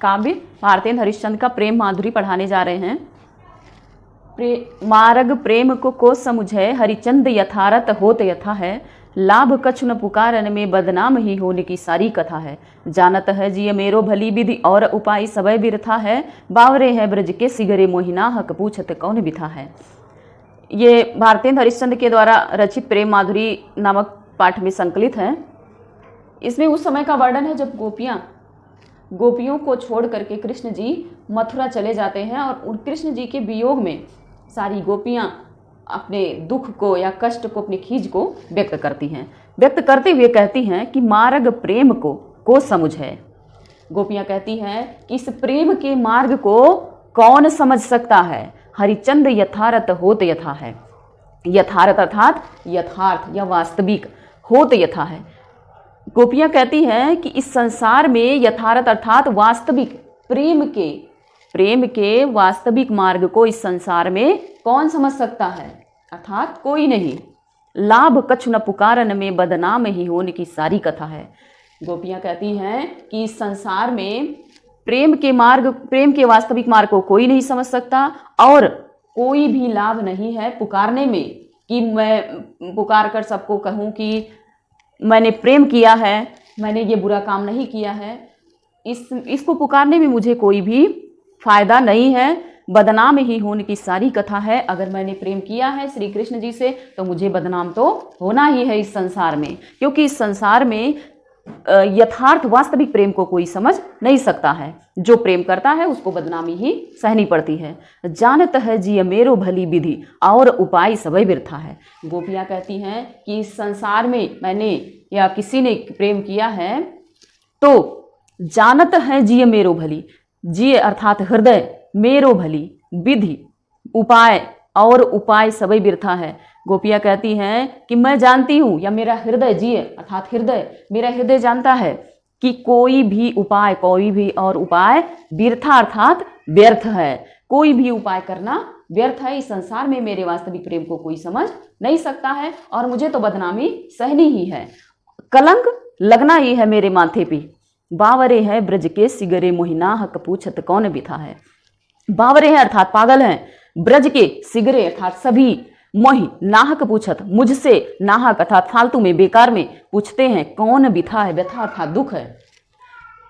काव्य भारतेंद्र हरिश्चंद्र का प्रेम माधुरी पढ़ाने जा रहे हैं। मार्ग प्रेम को समुझे हरिचंद यथारथ होत यथा है, लाभ कछु न पुकारन में बदनाम ही होने की सारी कथा है। जानत है जिय मेरो भली विधि और उपाय सबय बिरथा है, बावरे है ब्रज के सिगरे मोहिना हक पूछत कौन बिथा है। ये भारतेंद्र हरिश्चंद्र के द्वारा रचित प्रेम माधुरी नामक पाठ में संकलित है। इसमें उस समय का वर्णन है जब गोपियों को छोड़ करके कृष्ण जी मथुरा चले जाते हैं और उन कृष्ण जी के वियोग में सारी गोपियां अपने दुख को या कष्ट को, अपनी खीज को व्यक्त करती हैं। व्यक्त करते हुए कहती हैं कि मार्ग प्रेम को समझ है। गोपियां कहती हैं कि इस प्रेम के मार्ग को कौन समझ सकता है। हरिचंद यथारथ होत यथा है। यथारथ अर्थात यथार्थ या वास्तविक, होत यथा है। गोपियां कहती हैं कि इस संसार में यथार्थ अर्थात वास्तविक प्रेम के वास्तविक मार्ग को इस संसार में कौन समझ सकता है, अर्थात कोई नहीं। लाभ कछु न पुकारन में बदनाम ही होने की सारी कथा है। गोपियां कहती हैं कि इस संसार में प्रेम के वास्तविक मार्ग को कोई नहीं समझ सकता और कोई भी लाभ नहीं है पुकारने में, कि मैं पुकार कर सबको कहूँ कि मैंने प्रेम किया है, मैंने ये बुरा काम नहीं किया है। इसको पुकारने में मुझे कोई भी फायदा नहीं है, बदनाम ही होने की सारी कथा है। अगर मैंने प्रेम किया है श्री कृष्ण जी से तो मुझे बदनाम तो होना ही है इस संसार में, क्योंकि इस संसार में यथार्थ वास्तविक प्रेम को कोई समझ नहीं सकता है। जो प्रेम करता है उसको बदनामी ही सहनी पड़ती है। जानत है जिय मेरो भली विधि और उपाय सबय बिरथा है। गोपियां कहती हैं कि इस संसार में मैंने या किसी ने प्रेम किया है तो जानत है जिय मेरो भली, जिय अर्थात हृदय, मेरो भली, विधि उपाय और उपाय सबय बिरथा है। गोपियां कहती हैं कि मैं जानती हूँ, या मेरा हृदय, जिय अर्थात हृदय, मेरा हृदय जानता है कि कोई भी और उपाय बिरथा अर्थात व्यर्थ है। कोई भी उपाय करना व्यर्थ है। इस संसार में मेरे वास्तविक प्रेम को कोई समझ नहीं सकता है और मुझे तो बदनामी सहनी ही है, कलंक लगना ही है मेरे माथे पे। बावरे है ब्रज के सिगरे मोहिना हक पूछत कौन बिथा है। बावरे है अर्थात पागल हैं, ब्रज के सिगरे अर्थात सभी, मोहि नाहक पूछत मुझसे, नाहक अर्थात फालतू में बेकार में पूछते हैं, कौन बिथा है, व्यथा अर्थात दुख है।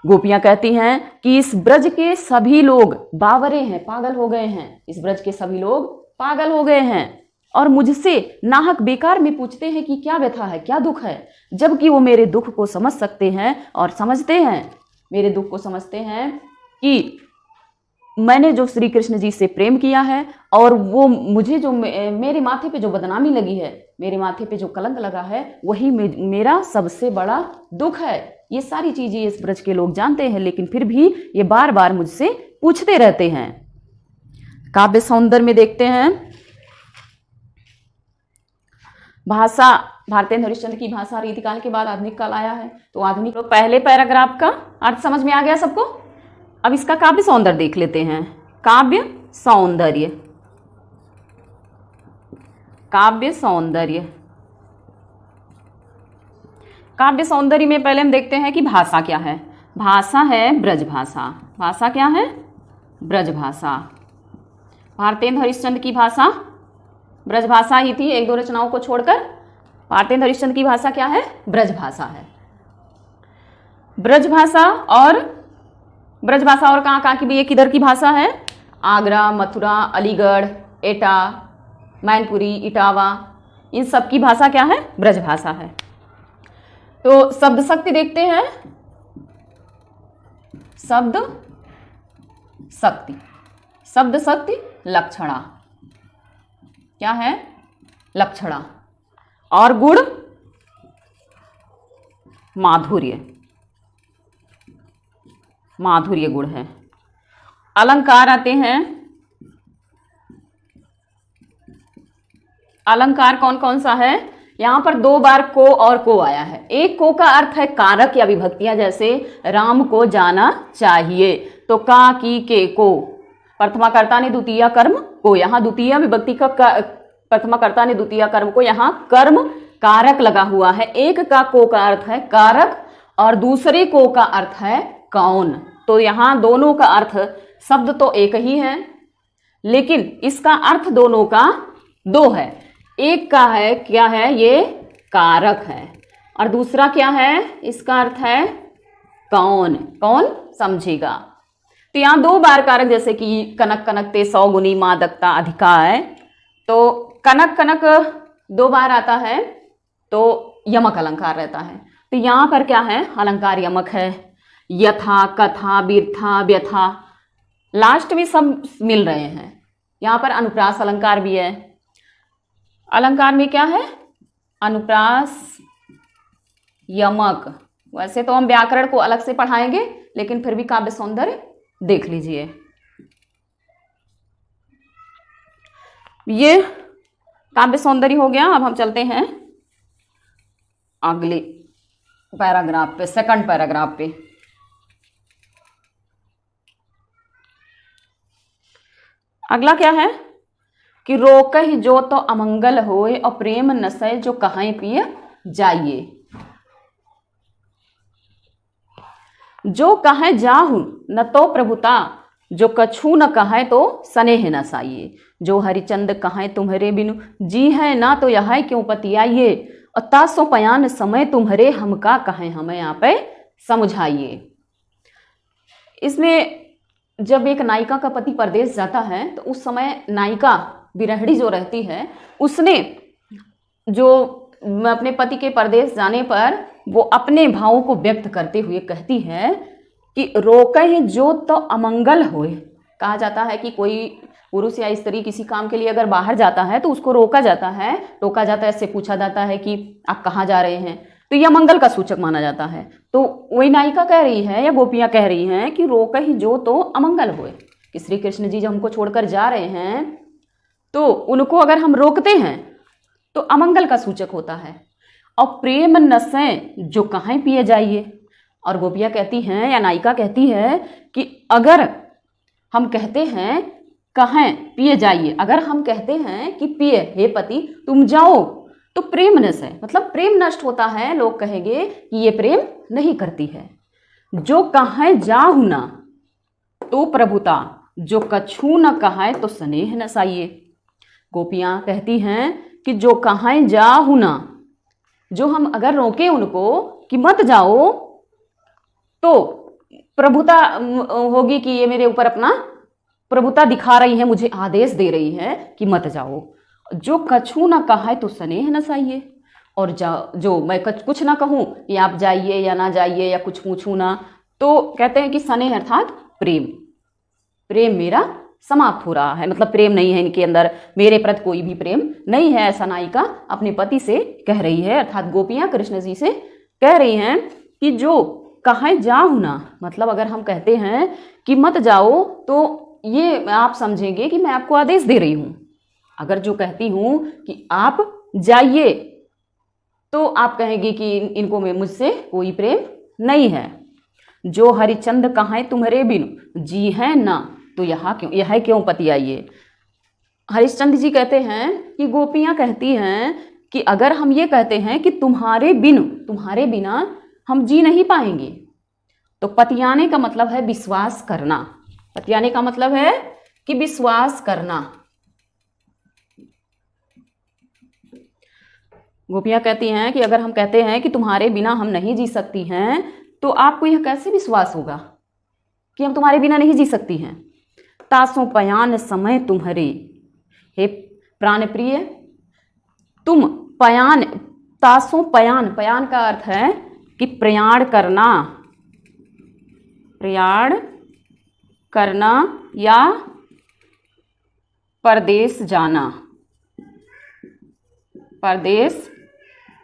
गोपियां कहती हैं कि इस ब्रज के सभी लोग बावरे हैं, पागल हो गए हैं। इस ब्रज के सभी लोग पागल हो गए हैं और मुझसे नाहक बेकार में पूछते हैं कि क्या व्यथा है, क्या दुख है, जबकि वो मेरे दुख को समझ सकते हैं और समझते हैं, मेरे दुख को समझते हैं कि मैंने जो श्री कृष्ण जी से प्रेम किया है और वो मुझे जो मेरे माथे पे जो बदनामी लगी है, मेरे माथे पे जो कलंक लगा है, वही मेरा सबसे बड़ा दुख है। ये सारी चीजें इस ब्रज के लोग जानते हैं, लेकिन फिर भी ये बार बार मुझसे पूछते रहते हैं। काव्य सौंदर्य में देखते हैं भाषा। भारतेंद्र हरिश्चंद्र की भाषा रीतिकाल के बाद आधुनिक काल आया है, तो आधुनिक पहले पैराग्राफ का अर्थ समझ में आ गया सबको। अब इसका काव्य सौंदर्य देख लेते हैं। काव्य सौंदर्य, काव्य सौंदर्य, काव्य सौंदर्य में पहले हम देखते हैं कि भाषा क्या है। भाषा है ब्रज भाषा। भाषा क्या है? ब्रज भाषा। भारतेंद्र हरिश्चंद्र की भाषा ब्रज भाषा ही थी, एक दो रचनाओं को छोड़कर। भारतेंद्र हरिश्चंद्र की भाषा क्या है? ब्रज भाषा है। ब्रज भाषा और कहाँ की भी, ये किधर की भाषा है? आगरा, मथुरा, अलीगढ़, एटा, मैनपुरी, इटावा, इन सब की भाषा क्या है? ब्रज भाषा है। तो शब्द शक्ति देखते हैं। शब्द शक्ति लक्षणा क्या है? लक्षणा। और गुण माधुर्य गुण है। अलंकार आते हैं। अलंकार कौन कौन सा है? यहां पर दो बार को और को आया है। एक को का अर्थ है कारक या विभक्तियां, जैसे राम को जाना चाहिए, तो का, की, के, को, प्रथमा कर्ता ने द्वितीय कर्म को, यहाँ द्वितीय विभक्ति का प्रथमा कर्ता ने द्वितीय कर्म को, यहाँ कर्म कारक लगा हुआ है। एक का को का अर्थ है कारक और दूसरे को का अर्थ है कौन। तो यहाँ दोनों का अर्थ, शब्द तो एक ही है लेकिन इसका अर्थ दोनों का दो है। एक का है क्या है, ये कारक है, और दूसरा क्या है, इसका अर्थ है कौन। कौन समझेगा। तो यहाँ दो बार कारक, जैसे कि कनक कनकते 100 गुनी मादकता अधिका है, तो कनक कनक 2 बार आता है तो यमक अलंकार रहता है। तो यहाँ पर क्या है, अलंकार यमक है। यथा, कथा, बिरथा, व्यथा, लास्ट में सब मिल रहे हैं। यहाँ पर अनुप्रास अलंकार भी है। अलंकार में क्या है, अनुप्रास यमक। वैसे तो हम व्याकरण को अलग से पढ़ाएंगे लेकिन फिर भी काव्य सौंदर्य देख लीजिए। ये काव्य सौंदर्य हो गया। अब हम चलते हैं अगले पैराग्राफ पे, सेकंड पैराग्राफ पे। अगला क्या है कि रोकहि जो तो अमंगल होए और प्रेम नसै जो कहां पिए जाइए। जो कहे जाहु न तो प्रभुता, जो कछु न कहे तो स्नेह न साइए। जो हरिचंद कहे तुम्हारे बिनु, जी है ना तो यह क्यों पतियाइए। और तासो पयान समय तुम्हारे, हम का कहे हमें यहाँ पे समझाइए। इसमें जब एक नायिका का पति परदेश जाता है तो उस समय नायिका विरहड़ी जो रहती है, उसने जो अपने पति के परदेश जाने पर वो अपने भावों को व्यक्त करते हुए कहती है कि रोके जो तो अमंगल होए। कहा जाता है कि कोई पुरुष या स्त्री किसी काम के लिए अगर बाहर जाता है तो उसको रोका जाता है, टोका जाता है, इससे पूछा जाता है कि आप कहाँ जा रहे हैं, तो यह मंगल का सूचक माना जाता है। तो वही नायिका कह रही है या गोपियां कह रही हैं कि रोके जो तो अमंगल होए, कि श्री कृष्ण जी जब हमको छोड़कर जा रहे हैं तो उनको अगर हम रोकते हैं तो अमंगल का सूचक होता है। और प्रेम नसें जो कहाँ पिए जाइए। और गोपियां कहती हैं या नायिका कहती है कि अगर हम कहते हैं कहाँ पिए जाइए, अगर हम कहते हैं कि पिए हे पति तुम जाओ, तो प्रेम नस है, मतलब प्रेम नष्ट होता है। लोग कहेंगे कि ये प्रेम नहीं करती है। जो कहाँ जाहु ना तो प्रभुता, जो कछु न कहाए तो स्नेह न साइए। गोपियां कहती हैं कि जो कहाँ जाहु ना, जो हम अगर रोके उनको कि मत जाओ तो प्रभुता होगी कि ये मेरे ऊपर अपना प्रभुता दिखा रही है, मुझे आदेश दे रही है कि मत जाओ। जो कछु ना कहा तो स्नेह न साइए, और जो मैं कुछ ना कहूँ कि आप जाइए या ना जाइए या कुछ पूछूँ ना, तो कहते हैं कि स्नेह अर्थात प्रेम, प्रेम मेरा समाप्त हो रहा है, मतलब प्रेम नहीं है इनके अंदर, मेरे प्रति कोई भी प्रेम नहीं है। ऐसा नायिका अपने पति से कह रही है, अर्थात गोपियां कृष्ण जी से कह रही हैं कि जो कहाँ जाओ ना, मतलब अगर हम कहते हैं कि मत जाओ तो ये आप समझेंगे कि मैं आपको आदेश दे रही हूँ। अगर जो कहती हूँ कि आप जाइए तो आप कहेंगे कि इनको में मुझसे कोई प्रेम नहीं है। जो हरिचंद कहाँ तुम्हारे बिनु, जी है ना तो यह क्यों पतियाइए। हरिश्चंद्र जी कहते हैं कि गोपियां कहती हैं कि अगर हम ये कहते हैं कि तुम्हारे बिना हम जी नहीं पाएंगे, तो पतियाने का मतलब है विश्वास करना। पतियाने का मतलब है कि विश्वास करना। गोपियां कहती हैं कि अगर हम कहते हैं कि तुम्हारे बिना हम नहीं जी सकती हैं, तो आपको यह कैसे विश्वास होगा कि हम तुम्हारे बिना नहीं जी सकती हैं। तासों पयान समय तुम्हारे, हे प्राण प्रिय तुम पयान, तासों पयान, पयान का अर्थ है कि प्रयाण करना, प्रयाण करना या परदेश जाना, परदेश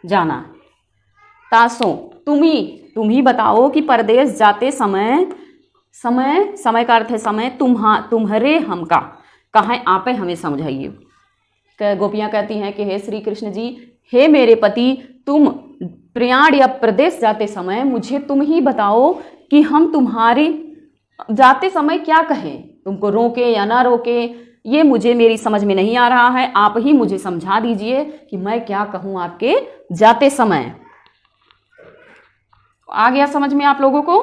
जाना। तासों तुम ही बताओ कि परदेश जाते समय, समय का अर्थ है समय, तुम्हारे हम का कहाँ आपे हमें समझाइए। गोपियां कहती हैं कि हे श्री कृष्ण जी, हे मेरे पति, तुम प्रयाण या प्रदेश जाते समय मुझे तुम ही बताओ कि हम तुम्हारे जाते समय क्या कहें, तुमको रोके या ना रोके, ये मुझे मेरी समझ में नहीं आ रहा है। आप ही मुझे समझा दीजिए कि मैं क्या कहूँ आपके जाते समय। आ गया समझ में आप लोगों को?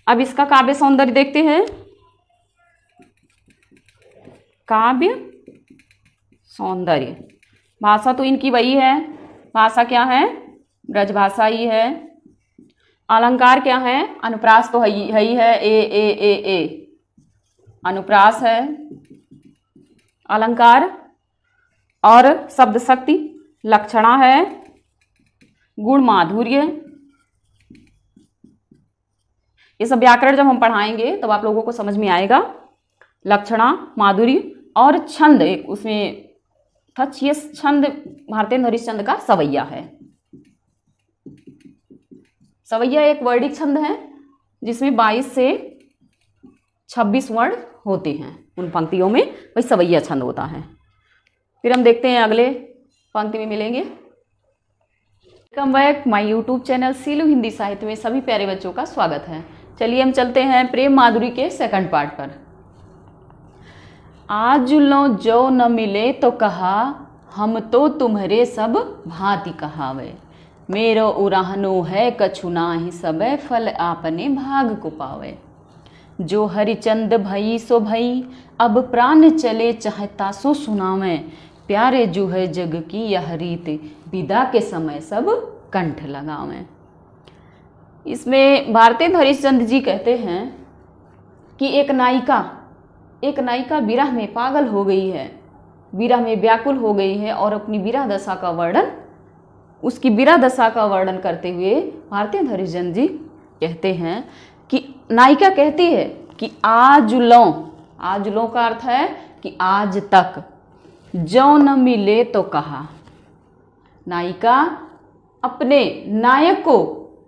अब इसका काव्य सौंदर्य देखते हैं। काव्य सौंदर्य, भाषा तो इनकी वही है, भाषा क्या है, ब्रजभाषा ही है। अलंकार क्या है, अनुप्रास तो है ही है, ए अनुप्रास है अलंकार। और शब्द शक्ति, लक्षणा है, गुण माधुर्य। ये सब व्याकरण जब हम पढ़ाएंगे तब आप लोगों को समझ में आएगा। लक्षणा, माधुर्य और छंद, एक उसमें ये छंद भारतेंद्र हरिश्चंद्र का सवैया है। सवैया एक वर्णिक छंद है जिसमें 22 से 26 वर्ण होते हैं उन पंक्तियों में, वही सवैया छंद होता है। फिर हम देखते हैं अगले पंक्ति में मिलेंगे। Welcome back my YouTube channel सीलू हिंदी साहित्य में सभी प्यारे बच्चों का स्वागत है। चलिए हम चलते हैं प्रेम माधुरी के सेकंड पार्ट पर। आज लो जो न मिले तो कहा, हम तो तुम्हारे सब भांति कहावे। मेरो उराहनो है कछु नाहि, सबे फल आपने भाग को पावे। जो हरिचंद भई सो भई, अब प्राण चले चाहता सो सुनावे। प्यारे जो है जग की यह रीत, विदा के समय सब कंठ लगावे। इसमें भारतेंद्र हरिश्चंद्र जी कहते हैं कि एक नायिका विरह में पागल हो गई है, विरह में व्याकुल हो गई है और अपनी विरह दशा का वर्णन, उसकी विरह दशा का वर्णन करते हुए भारतेंद्र हरिश्चंद्र जी कहते हैं कि नायिका कहती है कि आज लो का अर्थ है कि आज तक, जो न मिले तो कहा। नायिका अपने नायक को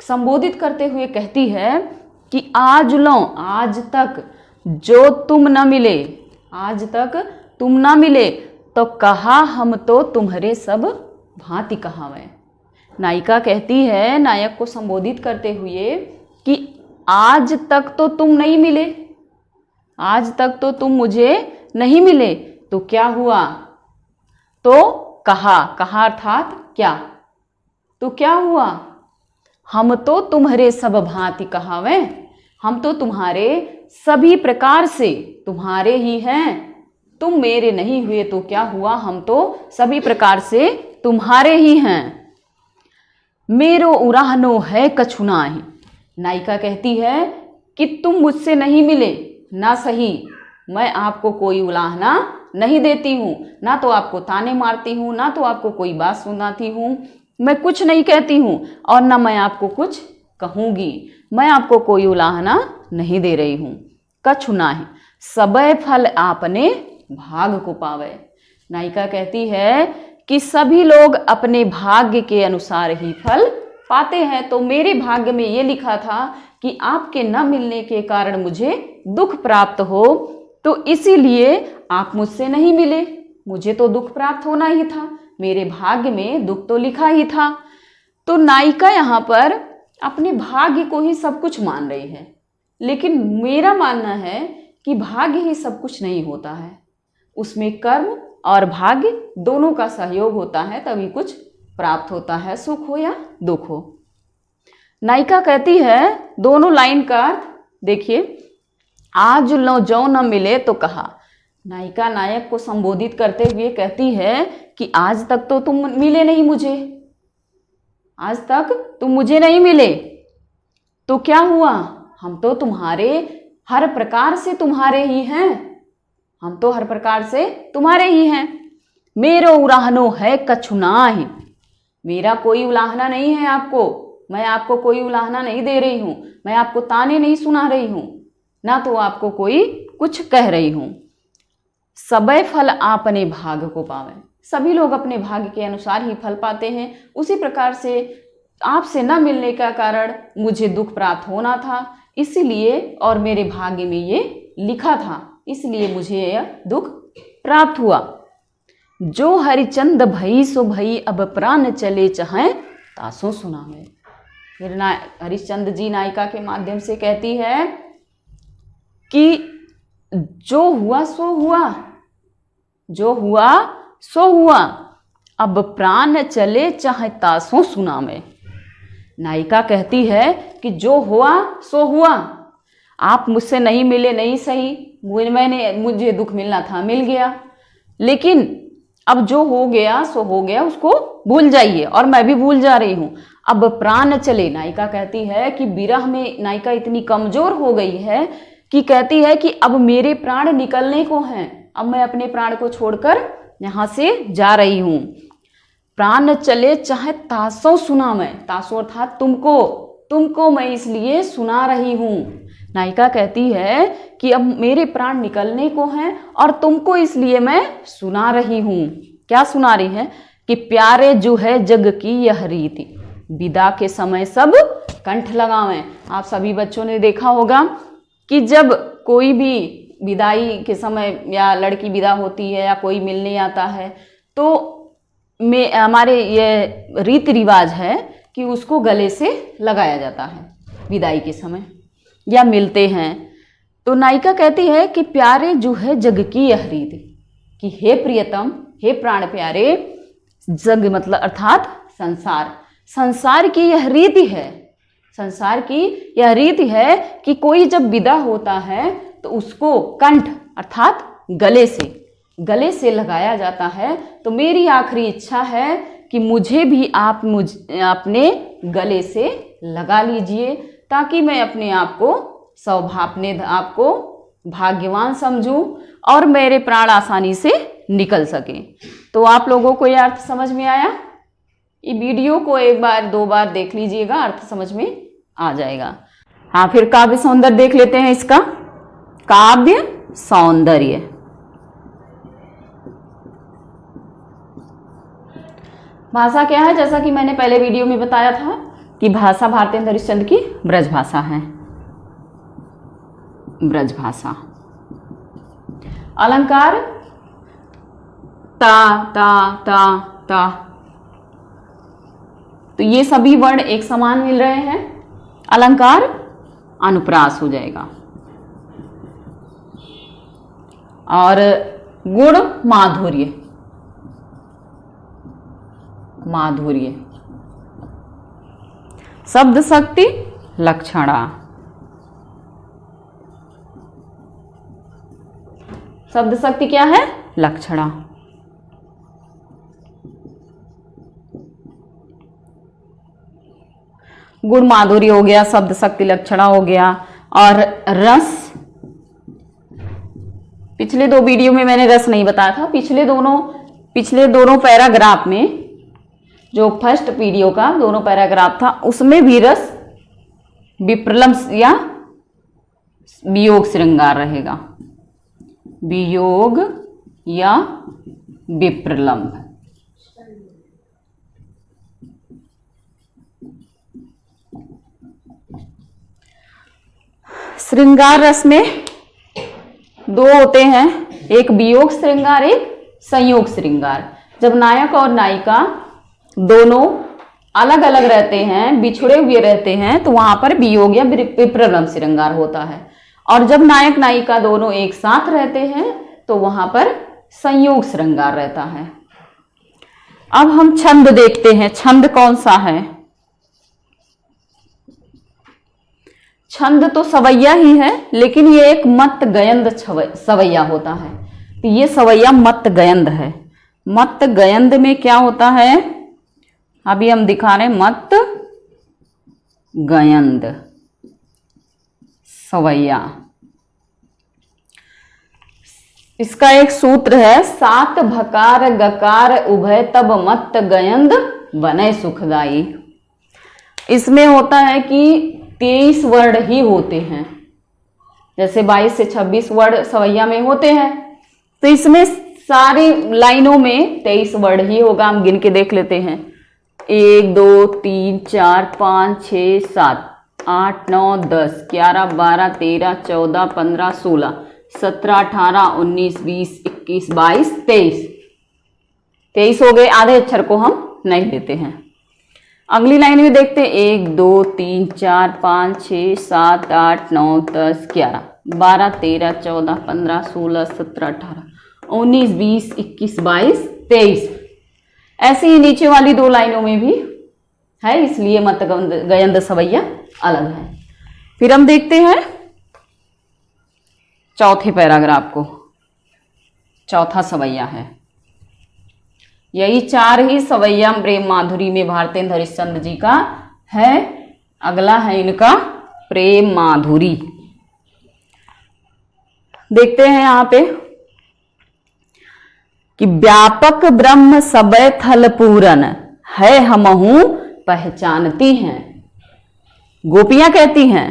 संबोधित करते हुए कहती है कि आज तक जो तुम न मिले, आज तक तुम न मिले तो कहा, हम तो तुम्हारे सब भांति कहावे। नायिका कहती है नायक को संबोधित करते हुए कि आज तक तो तुम नहीं मिले, आज तक तो तुम मुझे नहीं मिले, तो क्या हुआ, तो कहा अर्थात क्या, तो क्या हुआ, हम तो तुम्हारे सब भांति कहावे, हम तो तुम्हारे सभी प्रकार से तुम्हारे ही हैं, तुम मेरे नहीं हुए तो क्या हुआ, हम तो सभी प्रकार से तुम्हारे ही हैं। मेरो उराहनो है कछु नाहि। नायिका कहती है कि तुम मुझसे नहीं मिले, ना सही मैं आपको कोई उलाहना नहीं देती हूँ, ना तो आपको ताने मारती हूँ, ना तो आपको कोई बात सुनाती हूँ, मैं कुछ नहीं कहती हूँ और ना मैं आपको कुछ कहूँगी, मैं आपको कोई उलाहना नहीं दे रही हूँ। कछु नाहि सबे फल आपने भाग को पावे। नायिका कहती है कि सभी लोग अपने भाग्य के अनुसार ही फल पाते हैं, तो मेरे भाग्य में ये लिखा था कि आपके न मिलने के कारण मुझे दुख प्राप्त हो, तो इसीलिए आप मुझसे नहीं मिले, मुझे तो दुख प्राप्त होना ही था, मेरे भाग्य में दुख तो लिखा ही था। तो नायिका यहाँ पर अपने भाग्य को ही सब कुछ मान रही है, लेकिन मेरा मानना है कि भाग्य ही सब कुछ नहीं होता है, उसमें कर्म और भाग्य दोनों का सहयोग होता है, तभी कुछ प्राप्त होता है, सुख हो या दुख हो। नायिका कहती है, दोनों लाइन का अर्थ देखिए, आज लो जो न मिले तो कहा। नायिका नायक को संबोधित करते हुए कहती है कि आज तक तो तुम मिले नहीं मुझे, आज तक तुम मुझे नहीं मिले, तो क्या हुआ, हम तो तुम्हारे हर प्रकार से तुम्हारे ही हैं, हम तो हर प्रकार से तुम्हारे ही हैं। मेरो उलाहनो है कछु नाहि, मेरा कोई उलाहना नहीं है आपको, मैं आपको कोई उलाहना नहीं दे रही हूँ, मैं आपको ताने नहीं सुना रही हूँ, ना तो आपको कोई कुछ कह रही हूँ। सबे फल आपने भाग को पावे, सभी लोग अपने भाग्य के अनुसार ही फल पाते हैं, उसी प्रकार से आपसे न मिलने का कारण मुझे दुख प्राप्त होना था, इसीलिए और मेरे भाग्य में ये लिखा था, इसलिए मुझे यह दुख प्राप्त हुआ। जो हरिचंद भई सो भई, अब प्राण चले चाहे तासो सुनावे। फिर हरिश्चंद्र जी नायिका के माध्यम से कहती है कि जो हुआ सो हुआ, जो हुआ सो हुआ, अब प्राण चले चाहे तासो सुनावे। नायिका कहती है कि जो हुआ सो हुआ, आप मुझसे नहीं मिले नहीं सही, मुझे दुख मिलना था मिल गया, लेकिन अब जो हो गया सो हो गया, उसको भूल जाइए, और मैं भी भूल जा रही हूँ। अब प्राण चले, नायिका कहती है कि विरह में नायिका इतनी कमजोर हो गई है कि कहती है कि अब मेरे प्राण निकलने को हैं, अब मैं अपने प्राण को छोड़कर यहाँ से जा रही हूँ। प्राण चले चाहे तासों सुना मैं, तासों अर्थात तुमको मैं इसलिए सुना रही हूँ। नायिका कहती है कि अब मेरे प्राण निकलने को हैं और तुमको इसलिए मैं सुना रही हूँ। क्या सुना रही है? कि प्यारे जो है जग की यह रीति, विदा के समय सब कंठ लगावें। आप सभी बच्चों ने देखा होगा कि जब कोई भी विदाई के समय या लड़की विदा होती है या कोई मिलने आता है तो हमारे ये रीति रिवाज है कि उसको गले से लगाया जाता है विदाई के समय या मिलते हैं। तो नायिका कहती है कि प्यारे जो है जग की यह रीति, कि हे प्रियतम, हे प्राण प्यारे, जग मतलब अर्थात संसार की यह रीति है, संसार की यह रीति है कि कोई जब विदा होता है तो उसको कंठ अर्थात गले से लगाया जाता है। तो मेरी आखिरी इच्छा है कि मुझे भी आप अपने गले से लगा लीजिए, ताकि मैं अपने आप को भाग्यवान समझूं और मेरे प्राण आसानी से निकल सके। तो आप लोगों को यह अर्थ समझ में आया? ये वीडियो को एक बार दो बार देख लीजिएगा, अर्थ समझ में आ जाएगा। हाँ, फिर काव्य सौंदर्य देख लेते हैं इसका। काव्य सौंदर्य, भाषा क्या है? जैसा कि मैंने पहले वीडियो में बताया था कि भाषा भारतेंद्र हरिश्चंद्र की ब्रज भाषा है, ब्रज भाषा। अलंकार ता ता ता ता, तो ये सभी वर्ण एक समान मिल रहे हैं, अलंकार अनुप्रास हो जाएगा। और गुण माधुर्य, शब्द शक्ति लक्षणा, शब्द शक्ति क्या है? लक्षणा। गुण माधुर्य हो गया, शब्द शक्ति लक्षणा हो गया। और रस, पिछले दो वीडियो में मैंने रस नहीं बताया था। पिछले दोनों पैराग्राफ में, जो फर्स्ट वीडियो का दोनों पैराग्राफ था, उसमें भी रस विप्रलंब या वियोग श्रृंगार रहेगा, वियोग या विप्रलंब। श्रृंगार रस में दो होते हैं, एक वियोग श्रृंगार, एक संयोग श्रृंगार। जब नायक और नायिका दोनों अलग अलग रहते हैं, बिछड़े हुए रहते हैं, तो वहां पर वियोग या विप्रलंब श्रृंगार होता है। और जब नायक नायिका दोनों एक साथ रहते हैं तो वहां पर संयोग श्रृंगार रहता है। अब हम छंद देखते हैं, छंद कौन सा है? छंद तो सवैया ही है, लेकिन ये एक मत गयंद सवैया होता है। तो ये सवैया मत गयंद है। मत गयंद में क्या होता है? अभी हम दिखा रहे हैं, मत गयंद सवैया। इसका एक सूत्र है, सात भकार गकार उभय तब मत गयंद बने सुखदाई। इसमें होता है कि 23 वर्ण ही होते हैं, जैसे 22 से 26 वर्ण सवैया में होते हैं, तो इसमें सारी लाइनों में 23 वर्ण ही होगा। हम गिन के देख लेते हैं, 1 2 3 4 5 6 7 8 9 10 11 12 13 14 15 16 17 18 19 20 21 22 23 हो गए। आधे अक्षर को हम नहीं लेते हैं। अगली लाइन में देखते हैं, 1 2 3 4 5 6 7 8 9 10 11 12 13 14 15 16 17 18 19 20 21 22 23। ऐसे ही नीचे वाली दो लाइनों में भी है, इसलिए मत गयंद सवैया अलग है। फिर हम देखते हैं चौथे पैराग्राफ को, चौथा सवैया है। यही 4 ही सवैया प्रेम माधुरी में भारतेंद्र हरिश्चंद्र जी का है। अगला है इनका प्रेम माधुरी। देखते हैं यहां पे कि व्यापक ब्रह्म सबय थल पूरन है हमहू पहचानती हैं। गोपियां कहती हैं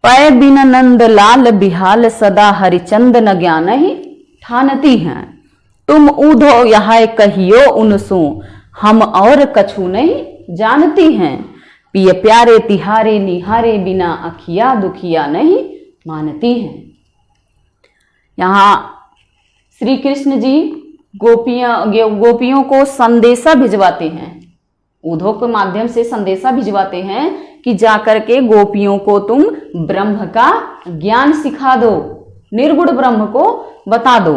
पै बिन नंद लाल बिहाल सदा हरिचंद न ज्ञान ही ठानती हैं। तुम ऊधो यह कहियो उनसो हम और कछु नहीं जानती हैं। पिय प्यारे तिहारे निहारे बिना अखिया दुखिया नहीं मानती हैं। यहाँ श्री कृष्ण जी गोपियों को संदेशा भिजवाते हैं, ऊधो के माध्यम से संदेशा भिजवाते हैं कि जाकर के गोपियों को तुम ब्रह्म का ज्ञान सिखा दो, निर्गुण ब्रह्म को बता दो।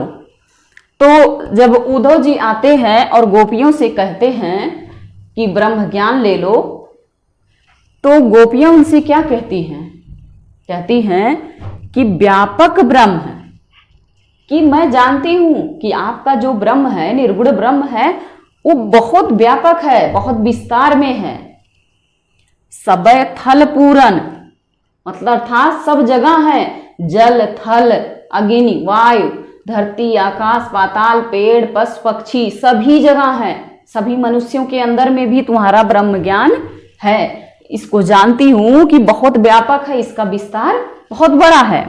तो जब उद्धव जी आते हैं और गोपियों से कहते हैं कि ब्रह्म ज्ञान ले लो, तो गोपियां उनसे क्या कहती हैं? कहती हैं कि व्यापक ब्रह्म है, कि मैं जानती हूं कि आपका जो ब्रह्म है, निर्गुण ब्रह्म है, वो बहुत व्यापक है, बहुत विस्तार में है। सबय थल पूरन मतलब अर्थात सब जगह है, जल थल अग्नि वायु धरती आकाश पाताल पेड़ पशु पक्षी सभी जगह है। सभी मनुष्यों के अंदर में भी तुम्हारा ब्रह्म ज्ञान है। इसको जानती हूं कि बहुत व्यापक है, इसका विस्तार बहुत बड़ा है।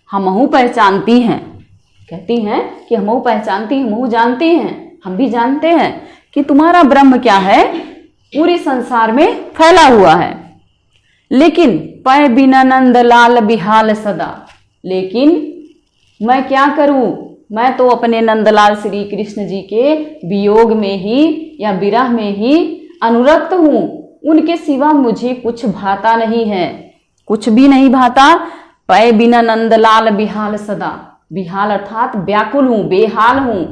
हमहू पहचानती हैं, कहती हैं कि हमहू पहचानती, हमहू जानती हैं, हम भी जानते हैं कि तुम्हारा ब्रह्म क्या है, पूरे संसार में फैला हुआ है। लेकिन पै बिना नंद लाल बिहाल सदा, लेकिन मैं क्या करूं, मैं तो अपने नंदलाल श्री कृष्ण जी के वियोग में ही या विरह में ही अनुरक्त हूं। उनके सिवा मुझे कुछ भाता नहीं है, कुछ भी नहीं भाता। पै बिना नंदलाल बिहाल सदा, बिहाल अर्थात व्याकुल हूं, बेहाल हूं,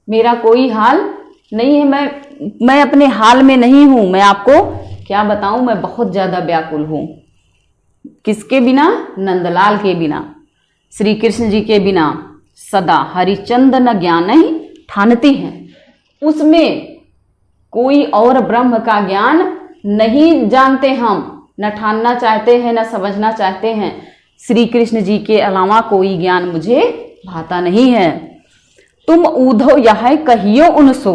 मेरा कोई हाल नहीं है, मैं अपने हाल में नहीं हूं। मैं आपको क्या बताऊं, मैं बहुत ज्यादा व्याकुल हूं। किसके बिना? नंदलाल के बिना, श्री कृष्ण जी के बिना। सदा हरिचंद न ज्ञान ही ठानती हैं, उसमें कोई और ब्रह्म का ज्ञान नहीं जानते हम, न ठानना चाहते हैं, न समझना चाहते हैं। श्री कृष्ण जी के अलावा कोई ज्ञान मुझे भाता नहीं है। तुम ऊधो यह कहियो उनसो,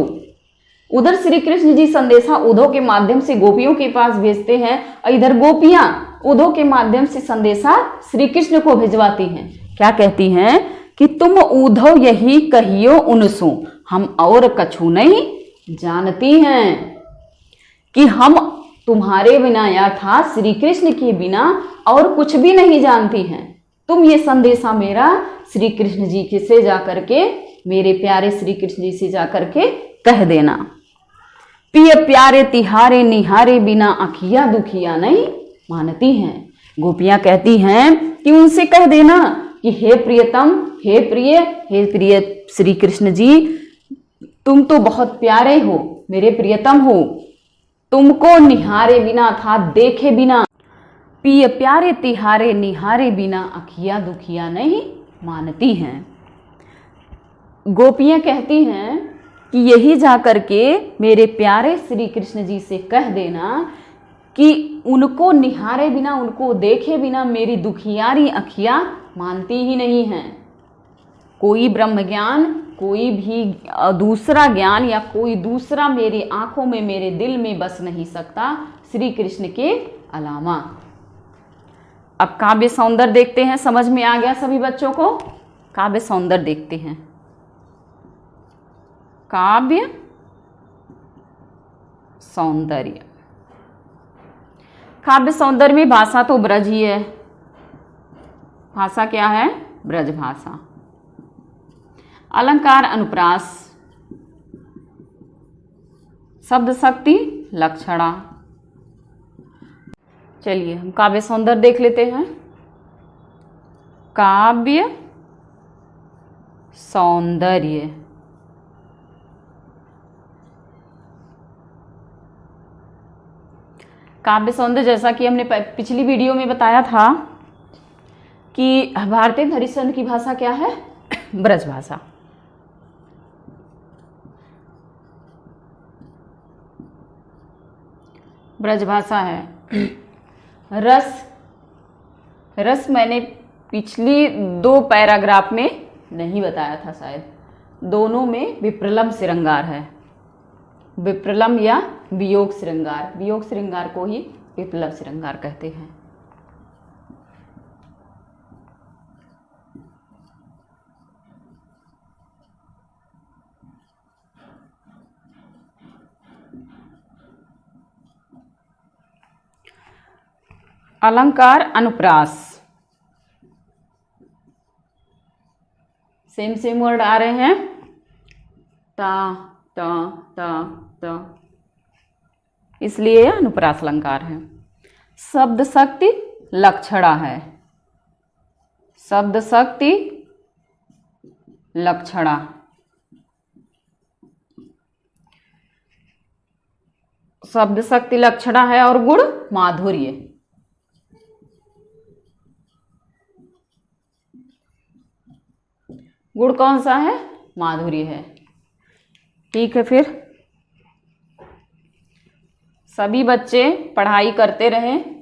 उधर श्री कृष्ण जी संदेशा उद्धव के माध्यम से गोपियों के पास भेजते हैं, और इधर गोपियां उद्धव के माध्यम से संदेशा श्री कृष्ण को भिजवाती हैं। क्या कहती हैं कि तुम उद्धव यही कहियो उनसो हम और कछु नहीं जानती हैं, कि हम तुम्हारे बिना अर्थात श्री कृष्ण के बिना और कुछ भी नहीं जानती हैं। तुम ये संदेशा मेरा श्री कृष्ण जी के से जाकर के, मेरे प्यारे श्री कृष्ण जी से जाकर के कह देना। पिय प्यारे तिहारे निहारे बिना अखिया दुखिया नहीं मानती हैं। गोपियां कहती हैं कि उनसे कह देना कि हे प्रियतम, हे प्रिय श्री कृष्ण जी, तुम तो बहुत प्यारे हो, मेरे प्रियतम हो, तुमको निहारे बिना था देखे बिना, पिय प्यारे तिहारे निहारे बिना अखिया दुखिया नहीं मानती हैं। गोपियां कहती हैं कि यही जाकर के मेरे प्यारे श्री कृष्ण जी से कह देना कि उनको निहारे बिना, उनको देखे बिना मेरी दुखियारी अखियां मानती ही नहीं हैं। कोई ब्रह्म ज्ञान, कोई भी दूसरा ज्ञान या कोई दूसरा मेरी आंखों में, मेरे दिल में बस नहीं सकता श्री कृष्ण के अलावा। अब काव्य सौंदर्य देखते हैं। समझ में आ गया सभी बच्चों को? काव्य सौंदर्य देखते हैं। काव्य सौंदर्य, काव्य सौंदर्य में भाषा तो ब्रज ही है। भाषा क्या है? ब्रज भाषा। अलंकार अनुप्रास, शब्द शक्ति लक्षणा। चलिए हम काव्य सौंदर्य देख लेते हैं। काव्य सौंदर्य, काव्य सौंदर्य जैसा कि हमने पिछली वीडियो में बताया था कि भारतेंद्र हरिश्चंद्र की भाषा क्या है? ब्रज भाषा। ब्रज भाषा है। रस, रस मैंने पिछली 2 पैराग्राफ में नहीं बताया था शायद। दोनों में विप्रलंब श्रृंगार है, विप्रलंब या वियोग श्रृंगार। वियोग श्रृंगार को ही विप्लव श्रृंगार कहते हैं। अलंकार अनुप्रास, सेम वर्ड आ रहे हैं। ता ता ता ता, इसलिए अनुप्रास अलंकार है। शब्द शक्ति लक्षणा है, शब्द शक्ति लक्षणा। शब्द शक्ति लक्षणा है और गुण माधुर्य। गुण कौन सा है? माधुर्य है। ठीक है, फिर सभी बच्चे पढ़ाई करते रहें।